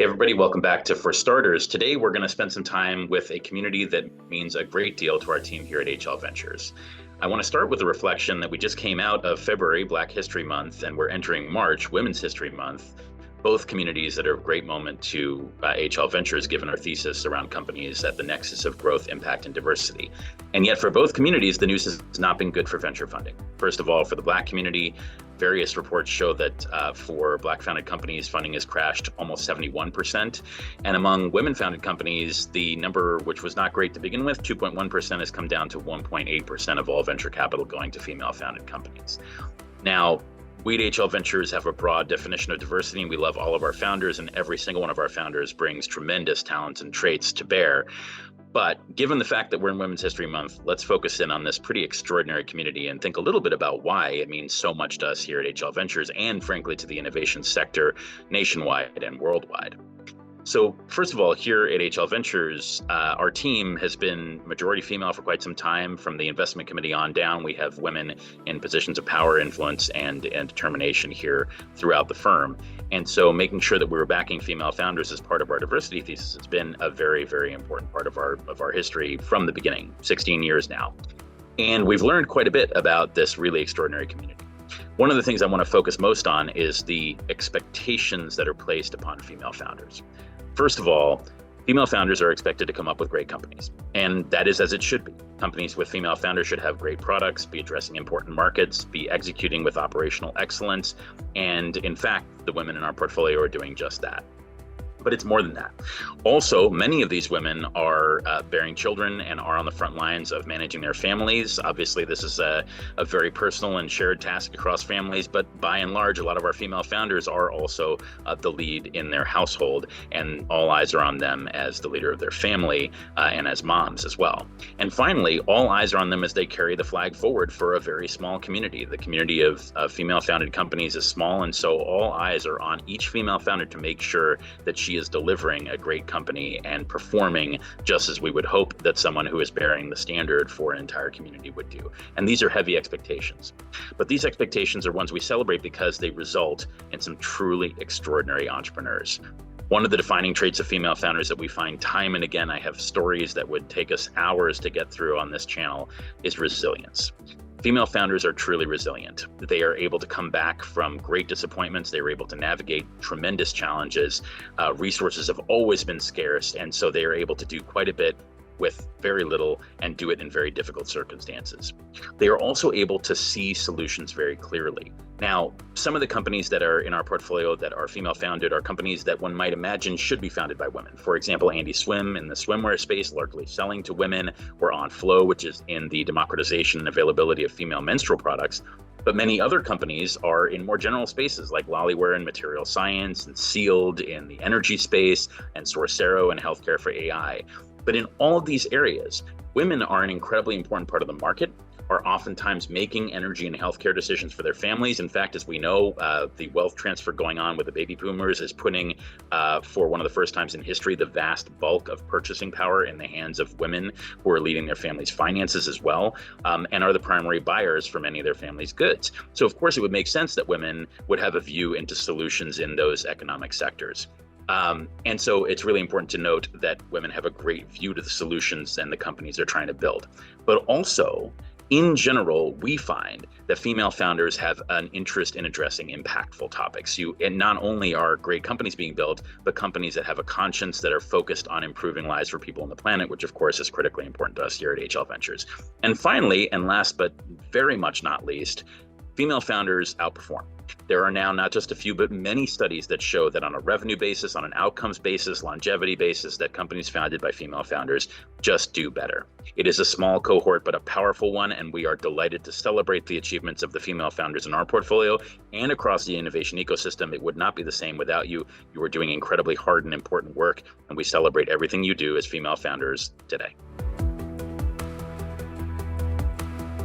everybody, welcome back to For Starters. Today, we're going to spend some time with a community that means a great deal to our team here at HL Ventures. I want to start with a reflection that we just came out of February, Black History Month, and we're entering March, Women's History Month. Both communities that are a great moment to HL Ventures, given our thesis around companies at the nexus of growth, impact, and diversity. And yet for both communities, the news has not been good for venture funding. First of all, for the Black community, various reports show that for Black-founded companies, funding has crashed almost 71%. And among women-founded companies, the number, which was not great to begin with, 2.1%, has come down to 1.8% of all venture capital going to female-founded companies. Now, we at HL Ventures have a broad definition of diversity, and we love all of our founders, and every single one of our founders brings tremendous talents and traits to bear. But given the fact that we're in Women's History Month, let's focus in on this pretty extraordinary community and think a little bit about why it means so much to us here at HL Ventures and, frankly, to the innovation sector nationwide and worldwide. So first of all, here at HL Ventures, our team has been majority female for quite some time. From the investment committee on down, we have women in positions of power, influence, and determination here throughout the firm. And so making sure that we were backing female founders as part of our diversity thesis has been a very, very important part of our history from the beginning, 16 years now. And we've learned quite a bit about this really extraordinary community. One of the things I want to focus most on is the expectations that are placed upon female founders. First of all, female founders are expected to come up with great companies, and that is as it should be. Companies with female founders should have great products, be addressing important markets, be executing with operational excellence, and in fact, the women in our portfolio are doing just that. But it's more than that. Also, many of these women are bearing children and are on the front lines of managing their families. Obviously, this is a very personal and shared task across families, but by and large, a lot of our female founders are also the lead in their household, and all eyes are on them as the leader of their family and as moms as well. And finally, all eyes are on them as they carry the flag forward for a very small community. The community of female-founded companies is small, and so all eyes are on each female founder to make sure that she is delivering a great company and performing just as we would hope that someone who is bearing the standard for an entire community would do. And these are heavy expectations. But these expectations are ones we celebrate because they result in some truly extraordinary entrepreneurs. One of the defining traits of female founders that we find time and again, I have stories that would take us hours to get through on this channel, is resilience. Female founders are truly resilient. They are able to come back from great disappointments. They are able to navigate tremendous challenges. Resources have always been scarce, and so they are able to do quite a bit with very little and do it in very difficult circumstances. They are also able to see solutions very clearly. Now, some of the companies that are in our portfolio that are female founded are companies that one might imagine should be founded by women. For example, Andy Swim in the swimwear space, largely selling to women, or On Flow, which is in the democratization and availability of female menstrual products. But many other companies are in more general spaces like Lollyware in material science, and Sealed in the energy space, and Sourcero in healthcare for AI. But in all of these areas, women are an incredibly important part of the market, are oftentimes making energy and healthcare decisions for their families. In fact, as we know, the wealth transfer going on with the baby boomers is putting, for one of the first times in history, the vast bulk of purchasing power in the hands of women who are leading their families' finances as well, and are the primary buyers for many of their families' goods. So of course, it would make sense that women would have a view into solutions in those economic sectors. And so it's really important to note that women have a great view to the solutions and the companies they're trying to build. But also, in general, we find that female founders have an interest in addressing impactful topics. And not only are great companies being built, but companies that have a conscience that are focused on improving lives for people on the planet, which of course is critically important to us here at HL Ventures. And finally, and last but very much not least, female founders outperform. There are now not just a few, but many studies that show that on a revenue basis, on an outcomes basis, longevity basis, that companies founded by female founders just do better. It is a small cohort, but a powerful one, and we are delighted to celebrate the achievements of the female founders in our portfolio and across the innovation ecosystem. It would not be the same without you. You are doing incredibly hard and important work, and we celebrate everything you do as female founders today.